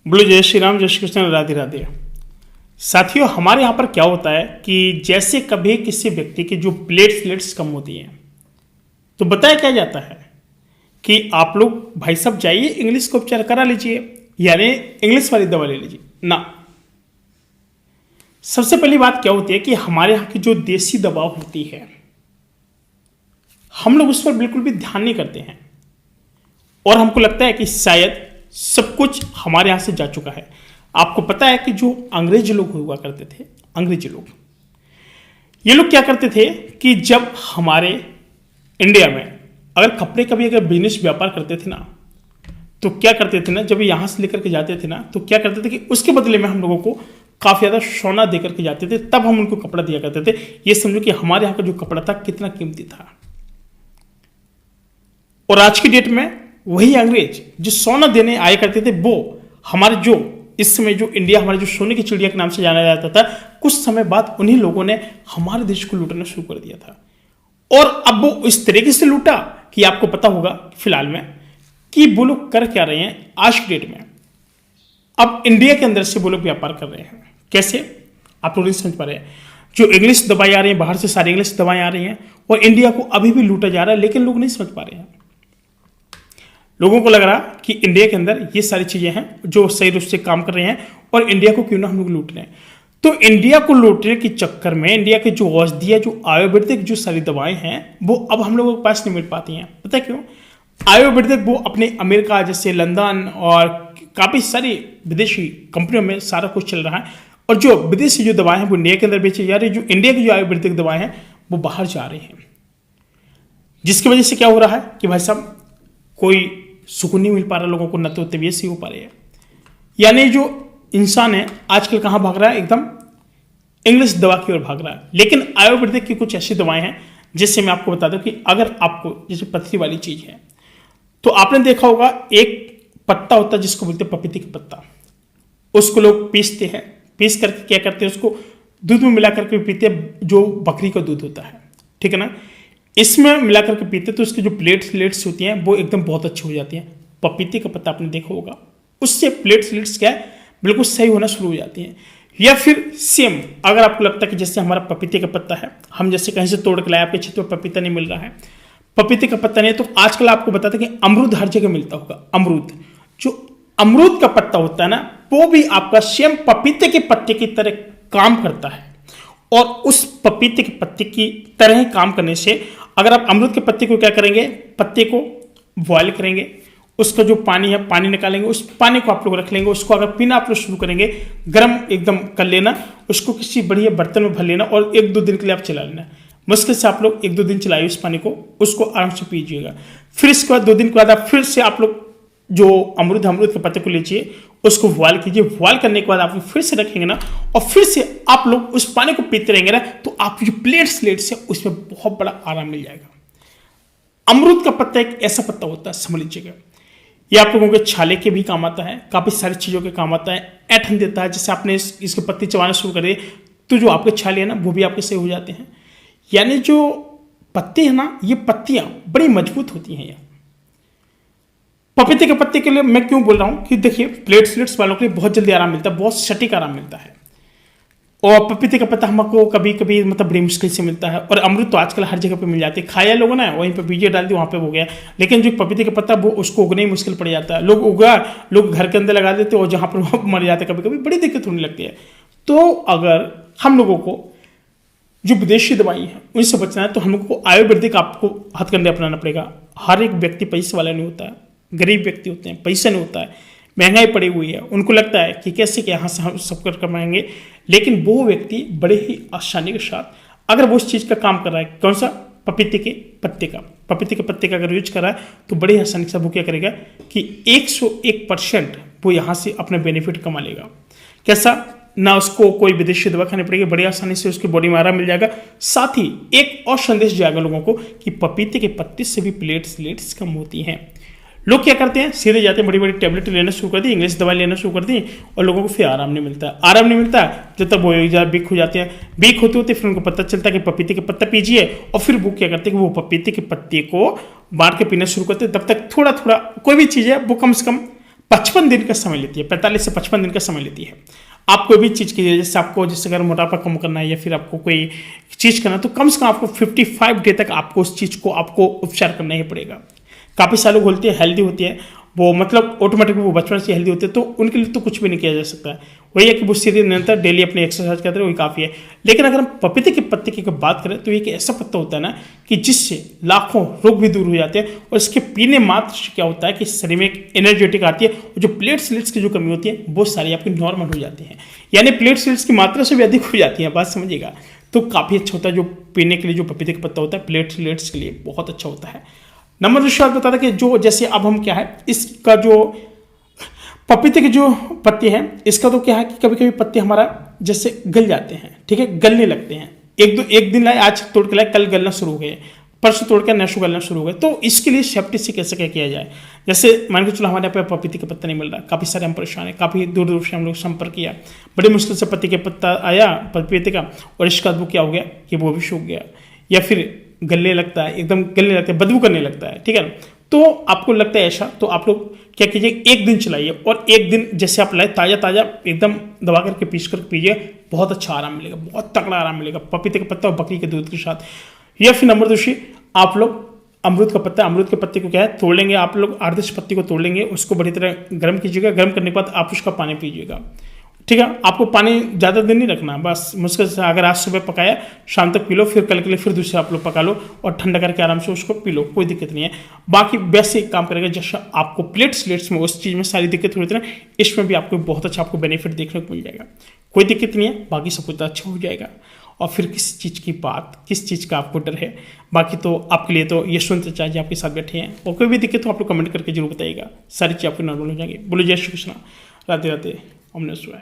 बोलो जय श्री राम, जय श्री कृष्ण, राधे राधे। साथियों, हमारे यहाँ पर क्या होता है कि जैसे कभी किसी व्यक्ति की जो प्लेट्स कम होती हैं तो बताया क्या जाता है कि आप लोग भाई साहब जाइए इंग्लिश का उपचार करा लीजिए, यानी इंग्लिश वाली दवा ले लीजिए ना। सबसे पहली बात क्या होती है कि हमारे यहाँ की जो देसी दवा होती है हम लोग उस पर बिल्कुल भी ध्यान नहीं करते हैं और हमको लगता है कि शायद सब कुछ हमारे यहाँ से जा चुका है। आपको पता है कि जो अंग्रेज लोग हुआ करते थे, ये लोग क्या करते थे कि जब हमारे इंडिया में अगर कपड़े का भी अगर बिजनेस व्यापार करते थे ना तो क्या करते थे ना, जब यहाँ से लेकर के जाते थे ना तो क्या करते थे कि उसके बदले में हम लोगों को काफ़ी ज़्यादा सोना दे करके जाते थे, तब हम उनको कपड़ा दिया करते थे। ये समझो कि हमारे यहाँ का जो कपड़ा था कितना कीमती था। और आज की डेट में वही अंग्रेज जो सोना देने आया करते थे वो हमारे जो इस समय जो इंडिया हमारे जो सोने की चिड़िया के नाम से जाना जाता था, कुछ समय बाद उन्हीं लोगों ने हमारे देश को लूटना शुरू कर दिया था। और अब वो इस तरीके से लूटा कि आपको पता होगा फिलहाल में कि वो लोग कर क्या रहे हैं आज की डेट में। अब इंडिया के अंदर से वो लोग व्यापार कर रहे हैं। कैसे, आप लोग नहीं समझ पा रहे हैं। जो इंग्लिश दवाएं आ रही हैं, बाहर से सारी इंग्लिश दवाएं आ रही हैं और इंडिया को अभी भी लूटा जा रहा है, लेकिन लोग नहीं समझ पा रहे हैं। लोगों को लग रहा कि इंडिया के अंदर ये सारी चीजें हैं जो सही रूप से काम कर रहे हैं और इंडिया को क्यों ना हम लोग लूट रहे हैं। तो इंडिया को लूटने के चक्कर में इंडिया के जो औषधियां, जो आयुर्वेदिक जो सारी दवाएं हैं वो अब हम लोगों के पास नहीं मिल पाती हैं। पता है क्यों? आयुर्वेदिक वो अपने अमेरिका जैसे लंदन और काफ़ी सारी विदेशी कंपनियों में सारा कुछ चल रहा है और जो विदेशी जो दवाएं हैं वो इंडिया के अंदर बेची जा रही है। जो इंडिया की जो आयुर्वेदिक दवाएं हैं वो बाहर जा रही हैं, जिसकी वजह से क्या हो रहा है कि भाई साहब कोई सुकून नहीं मिल पा रहा लोगों को, न तो तबीयत सही हो पा रही है। यानी जो इंसान है आजकल कहाँ भाग रहा है, एकदम इंग्लिश दवा की ओर भाग रहा है। लेकिन आयुर्वेदिक की कुछ ऐसी दवाएं हैं जिससे मैं आपको बता दूं कि अगर आपको जैसे पथरी वाली चीज है तो आपने देखा होगा एक पत्ता होता है जिसको बोलते हैं पपीते का पत्ता। उसको लोग पीसते हैं, पीस करके क्या करते हैं उसको दूध में मिला करके पीते हैं, जो बकरी का दूध होता है, ठीक है ना। इसमें मिला करके पीते तो उसकी जो प्लेट्स होती हैं वो एकदम बहुत अच्छी हो जाती हैं। पपीते का पत्ता आपने देखा होगा, उससे प्लेट्स क्या है बिल्कुल सही होना शुरू हो जाती हैं। या फिर सेम अगर आपको लगता है कि जैसे हमारा पपीते का पत्ता है, हम जैसे कहीं से तोड़ के लाए, आपके क्षेत्र में पपीता नहीं मिल रहा है, पपीते का पत्ता नहीं है, तो आजकल आपको बताते कि अमरूद हर जगह मिलता होगा। अमरूद, जो अमरूद का पत्ता होता है ना वो भी आपका सेम पपीते के पत्ते की तरह काम करता है। और उस पपीते के पत्ते की तरह ही काम करने से अगर आप अमरूद के पत्ते को क्या करेंगे, पत्ते को बॉयल करेंगे, उसका जो पानी है पानी निकालेंगे, उस पानी को आप लोग रख लेंगे, उसको अगर पीना आप लोग शुरू करेंगे, गर्म एकदम कर लेना, उसको किसी बढ़िया बर्तन में भर लेना और 1-2 दिन के लिए आप चला लेना। मुश्किल से आप लोग 1-2 दिन चलाइए उस पानी को, उसको आराम से पीजिएगा। फिर इसके बाद 2 दिन के बाद आप फिर से आप लोग जो अमरूद के पत्ते को लीजिए, उसको बॉयल कीजिए। बॉयल करने के बाद आप फिर से रखेंगे ना और फिर से आप लोग उस पानी को पीते रहेंगे ना तो आपकी जो प्लेट्स है उसमें बहुत बड़ा आराम मिल जाएगा। अमरूद का पत्ता एक ऐसा पत्ता होता है, समझ लीजिएगा, ये आप लोगों के छाले के भी काम आता है, काफ़ी सारी चीज़ों के काम आता है, ऐठन देता है। जैसे आपने इसके पत्ते चबाना शुरू कर दिए तो जो आपके छाले हैं ना वो भी आपके सही हो जाते हैं। यानी जो पत्ते हैं ना, ये पत्तियां बड़ी मजबूत होती हैं। यार पपीते के पत्ते के लिए मैं क्यों बोल रहा हूं कि देखिए प्लेट्स वालों के लिए बहुत जल्दी आराम मिलता है, बहुत सटीक आराम मिलता है। और पपीते का पत्ता हमको कभी कभी मतलब बड़ी मुश्किल से मिलता है। और अमरूद तो आजकल हर जगह पे मिल जाते हैं, खाया लोगों ने वहीं पे बीजे डाल दी, वहाँ पे हो गया। लेकिन जो पपीते का पत्ता वो उसको उगने ही मुश्किल पड़ जाता है। लोग घर के अंदर लगा देते और जहाँ पर वो मर जाते, कभी कभी बड़ी दिक्कत होने लगती है। तो अगर हम लोगों को जो विदेशी दवाई है उनसे बचना है तो हम लोगों को आयुर्वेदिक आपको हथकंडे अपनाना पड़ेगा। हर एक व्यक्ति पैसे वाला नहीं होता है, गरीब व्यक्ति होते हैं, पैसा नहीं होता है, महंगाई पड़ी हुई है, उनको लगता है कि कैसे कि यहाँ से हम सब कर कमाएंगे। लेकिन वो व्यक्ति बड़े ही आसानी के साथ अगर वो उस चीज़ का काम कर रहा है, कौन सा, पपीते के पत्ते का अगर यूज कर रहा है तो बड़े ही आसानी से वो क्या करेगा कि 101% वो यहाँ से अपना बेनिफिट कमा लेगा। कैसा, ना उसको कोई विदेशी दवा खानी पड़ेगी, बड़ी आसानी से उसकी बॉडी में आराम मिल जाएगा। साथ ही एक और संदेश जाएगा लोगों को कि पपीते के पत्ते से भी प्लेट्स कम होती हैं। लोग क्या करते हैं, सीधे जाते हैं, बड़ी बड़ी टेबलेट लेना शुरू कर दी, इंग्लिश दवाई लेना शुरू कर दी और लोगों को फिर आराम नहीं मिलता। जब तक वो वीक हो जाते हैं, वीक होते फिर उनको पता चलता है कि पपीते के पत्ता पीजिए और फिर वो क्या करते हैं कि वो पपीते के पत्ते को बांट के पीना शुरू करते हैं। तब तक थोड़ा कोई भी चीज़ है वो कम से कम 55 दिन का समय लेती है, 45 से 55 दिन का समय लेती है। आप कोई भी चीज़ कीजिए, जैसे आपको जैसे अगर मोटापा कम करना है या फिर आपको कोई चीज़ करना है, तो कम से कम आपको 55 डे तक आपको उस चीज़ को आपको उपचार करना ही पड़ेगा। काफ़ी सारे लोग बोलते हैं हेल्दी होती है, वो मतलब ऑटोमेटिक वो बचपन से हेल्दी होते हैं, तो उनके लिए तो कुछ भी नहीं किया जा सकता है। वही है कि वो सीधे निरंतर डेली अपनी एक्सरसाइज करते हैं, वही काफ़ी है। लेकिन अगर हम पपीते के पत्ते की बात करें तो एक ऐसा पत्ता होता है ना कि जिससे लाखों रोग भी दूर हो जाते हैं, और इसके पीने मात्र से क्या होता है कि शरीर में एक एनर्जेटिक आती है, और जो प्लेटलेट्स की जो कमी होती है वो सारी आपकी नॉर्मल हो जाती है, यानी प्लेटलेट्स की मात्रा से भी अधिक हो जाती है, बात समझिएगा। तो काफ़ी अच्छा होता है जो पीने के लिए जो पपीते का पत्ता होता है, प्लेटलेट्स के लिए बहुत अच्छा होता है। नंबर दूसरा बता था कि जो जैसे अब हम क्या है, इसका जो पपीते के जो पत्ते हैं, इसका तो क्या है कि कभी कभी पत्ते हमारा जैसे गल जाते हैं, ठीक है, गलने लगते हैं। एक दिन लाए, आज तोड़ के लाए, कल गलना शुरू हो गए, परसों तोड़ के नशो गलना शुरू हो गए। तो इसके लिए सेफ्टी से कैसे क्या किया जाए। जैसे मान के चलो हमारे यहाँ पे पपीते का पत्ता नहीं मिल रहा, काफ़ी सारे हम परेशान हैं, काफ़ी दूर दूर से हम लोग संपर्क किया, बड़ी मुश्किल से पत्ते के पत्ता आया पपीते का, और इसका वो क्या हो गया कि वो भी सूख गया या फिर गलने लगता है, एकदम गलने लगता है, बदबू करने लगता है, ठीक है ना। तो आपको लगता है ऐसा, तो आप लोग क्या कीजिए, एक दिन चलाइए, और एक दिन जैसे आप लाए ताज़ा ताज़ा एकदम दबा करके पीस कर पीजिए, बहुत अच्छा आराम मिलेगा, बहुत तगड़ा आराम मिलेगा पपीते के पत्ता और बकरी के दूध के साथ। या फिर नंबर दूसरी, आप लोग अमरूद का पत्ता, अमरूद के पत्ते को क्या है तोड़ लेंगे, आप लोग 8-10 पत्ती को तोड़ लेंगे, उसको बढ़ी तरह गर्म कीजिएगा, गर्म करने के बाद आप उसका पानी पीजिएगा, ठीक है। आपको पानी ज़्यादा देर नहीं रखना, बस मुश्किल से अगर आज सुबह पकाया शाम तक पी लो, फिर कल के लिए फिर दूसरे आप लोग पका लो और ठंडा करके आराम से उसको पी लो, कोई दिक्कत नहीं है। बाकी वैसे काम करेगा जैसा आपको प्लेट्स में उस चीज़ में सारी दिक्कत हो रही थी ना, इसमें भी आपको बहुत अच्छा आपको बेनिफिट देखने को मिल जाएगा, कोई दिक्कत नहीं है, बाकी सब कुछ अच्छा हो जाएगा। और फिर किस चीज़ की बात, किस चीज़ का आपको डर है, बाकी तो आपके लिए तो यशवंत चाचा जी आपके साथ बैठे हैं, और कोई भी दिक्कत हो आप लोग कमेंट करके जरूर बताइएगा, सारी चीज़ आपको नॉर्मल हो जाएंगी। बोलो जय श्री कृष्णा, राधे राधे, ओम नमः शिवाय।